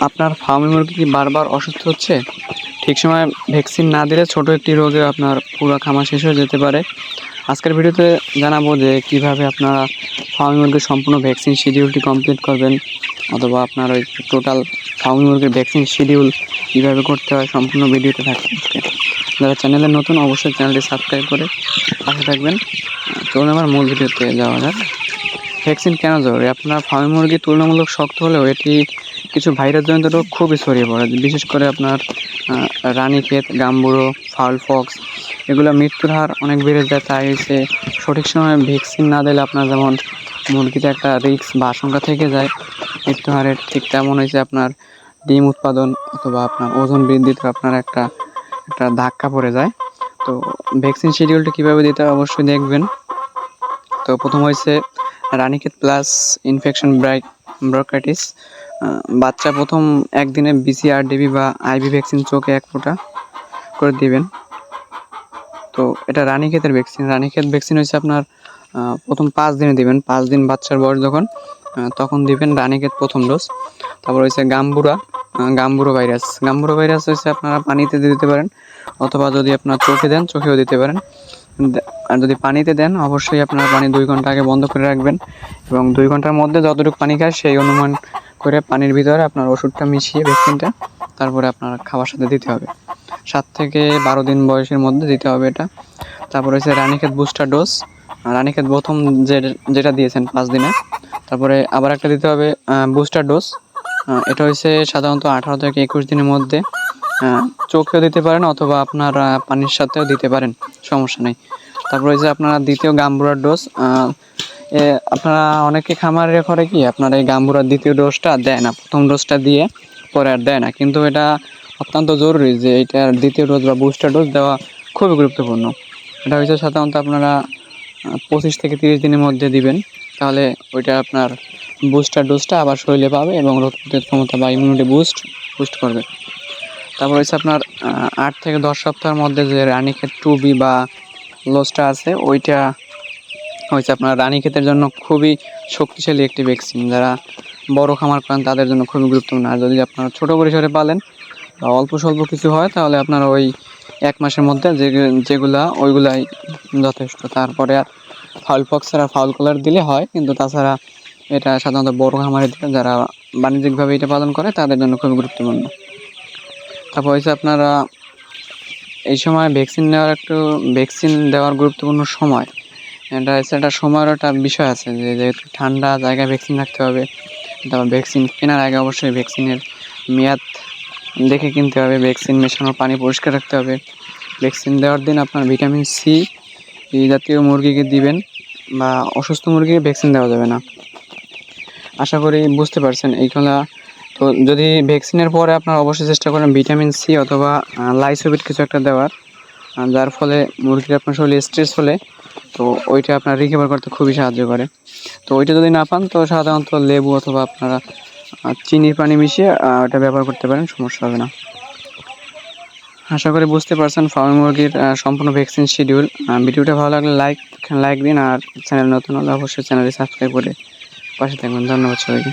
আপনার ফার্মি মুরগি কি বারবার অসুস্থ হচ্ছে? ঠিক সময়ে ভ্যাকসিন না দিলে ছোট একটি রোগে আপনার পুরো খামার শেষ হয়ে যেতে পারে। আজকের ভিডিওতে জানাবো যে কীভাবে আপনারা ফার্মি মুরগির সম্পূর্ণ ভ্যাকসিন শিডিউলটি কমপ্লিট করবেন, অথবা আপনার ওই টোটাল ফার্মি মুরগির ভ্যাকসিন শিডিউল কীভাবে করতে হয় সম্পূর্ণ ভিডিওতে থাকবে আজকে। যারা চ্যানেলে নতুন অবশ্যই চ্যানেলটি সাবস্ক্রাইব করে পাশে থাকবেন। চলুন আমার মূল ভিডিওতে যাওয়া যাক। ভ্যাকসিন কেন জরুরি? আপনার ফার্মি মুরগি তুলনামূলক শক্ত হলেও এটি কিছু ভাইরাসজনিত রোগ খুবই ছড়িয়ে পড়ে, বিশেষ করে আপনার রানীক্ষেত, গাম্বুরো, ফাউল পক্স, এগুলো মৃত্যুর হার অনেক বেড়ে যায়। তাই হচ্ছে সঠিক সময়ে ভ্যাকসিন না দিলে আপনার যেমন মুরগিতে একটা রিস্ক বা আশঙ্কা থেকে যায় মৃত্যু হারের, ঠিক তেমন হয়েছে আপনার ডিম উৎপাদন অথবা আপনার ওজন বৃদ্ধিতে আপনার একটা ধাক্কা পড়ে যায়। তো ভ্যাকসিন শিডিউলটা কীভাবে দিতে হয় অবশ্যই দেখবেন। তো প্রথম হয়েছে রানীক্ষেত প্লাস ইনফেকশন ব্রঙ্কাইটিস। বাচ্চা প্রথম একদিনে BCRDB বা IV ভ্যাকসিন চোখে 1 ফোঁটা করে দিবেন। তো এটা রানীক্ষেতের ভ্যাকসিন। রানীক্ষেত ভ্যাকসিন হচ্ছে আপনার প্রথম 5 দিনে দিবেন। 5 দিন বাচ্চার বয়স যখন তখন দিবেন রানীক্ষেত প্রথম ডোজ। তারপর হচ্ছে গাম্বুরো ভাইরাস। গাম্বুরো ভাইরাস হচ্ছে আপনারা পানিতে দিতে পারেন, অথবা যদি আপনার চোখে দেন চোখেও দিতে পারেন। আর যদি পানিতে দেন অবশ্যই আপনারা পানি 2 ঘন্টা আগে বন্ধ করে রাখবেন, এবং 2 ঘন্টার মধ্যে যতটুকু পানি খায় সেই অনুমান করে পানির ভিতরে আপনার ওষুধটা মিশিয়ে ভ্যাকসিনটা তারপরে আপনার খাওয়ার সাথে দিতে হবে। 7 থেকে 12 দিন বয়সের মধ্যে দিতে হবে এটা। তারপরে হচ্ছে রানীক্ষেত বুস্টার ডোজ। রানীক্ষেত প্রথম যেটা দিয়েছেন 5 দিনে, তারপরে আবার একটা দিতে হবে বুস্টার ডোজ। এটা হচ্ছে সাধারণত 18 থেকে 21 দিনের মধ্যে। চোখেও দিতে পারেন অথবা আপনার পানির সাথেও দিতে পারেন, সমস্যা নেই। তারপর হচ্ছে আপনারা দ্বিতীয় গাম্বুরার ডোজ। আপনারা অনেকে খামারে করে কি আপনার এই গাম্বুরার দ্বিতীয় ডোজটা দেয় না, প্রথম ডোজটা দিয়ে পরে আর দেয় না, কিন্তু এটা অত্যন্ত জরুরি যে এটার দ্বিতীয় ডোজ বা বুস্টার ডোজ দেওয়া খুবই গুরুত্বপূর্ণ। এটা হচ্ছে সাধারণত আপনারা 25 থেকে 30 দিনের মধ্যে দিবেন, তাহলে ওইটা আপনার বুস্টার ডোজটা আবার শরীরে পাবে এবং রোগ প্রতিরোধ ক্ষমতা বা ইমিউনিটি বুস্ট করবে। তারপর হচ্ছে আপনার 8 থেকে 10 সপ্তাহের মধ্যে যে রানীক্ষেত 2B বা লোস্টা আছে, ওইটা হচ্ছে আপনার রানীক্ষেতের জন্য খুবই শক্তিশালী একটি ভ্যাকসিন। যারা বড় খামার করেন তাদের জন্য খুবই গুরুত্বপূর্ণ। আর যদি আপনারা ছোটো পরিসরে পালেন বা অল্প স্বল্প কিছু হয়, তাহলে আপনারা ওই 1 মাসের মধ্যে ওইগুলাই যথেষ্ট। তারপরে আর ফাউল পক্স ছাড়া ফাউল কলার দিলে হয়, কিন্তু তাছাড়া এটা সাধারণত বড় খামারে দিলে যারা বাণিজ্যিকভাবে এটা পালন করে তাদের জন্য খুবই গুরুত্বপূর্ণ। তারপর হচ্ছে আপনারা এই সময় ভ্যাকসিন দেওয়ার গুরুত্বপূর্ণ সময়, এটা হচ্ছে একটা সময়ের একটা বিষয় আছে, যেহেতু ঠান্ডা জায়গায় ভ্যাকসিন রাখতে হবে। তারপর ভ্যাকসিন কেনার আগে অবশ্যই ভ্যাকসিনের মেয়াদ দেখে কিনতে হবে। ভ্যাকসিন মেশানোর পানি পরিষ্কার রাখতে হবে। ভ্যাকসিন দেওয়ার দিন আপনার ভিটামিন সি এই জাতীয় মুরগিকে দিবেন, বা অসুস্থ মুরগিকে ভ্যাকসিন দেওয়া যাবে না। আশা করি বুঝতে পারছেন এইগুলা। তো যদি ভ্যাকসিনের পরে আপনারা অবশ্যই চেষ্টা করেন ভিটামিন সি অথবা লাইসোভিট কিছু একটা দেওয়ার, যার ফলে মুরগির আপনার শরীরে স্ট্রেস হলে তো ওইটা আপনার রিকভার করতে খুবই সাহায্য করে। তো ওইটা যদি না পান তো সাধারণত লেবু অথবা আপনারা চিনির পানি মিশিয়ে ওটা ব্যবহার করতে পারেন, সমস্যা হবে না। আশা করি বুঝতে পারছেন ফার্মি মুরগির সম্পূর্ণ ভ্যাকসিন শিডিউল। ভিডিওটা ভালো লাগলে লাইক দিন, আর চ্যানেল নতুন হলে অবশ্যই চ্যানেলটি সাবস্ক্রাইব করে পাশে থাকবেন। ধন্যবাদ সবাইকে।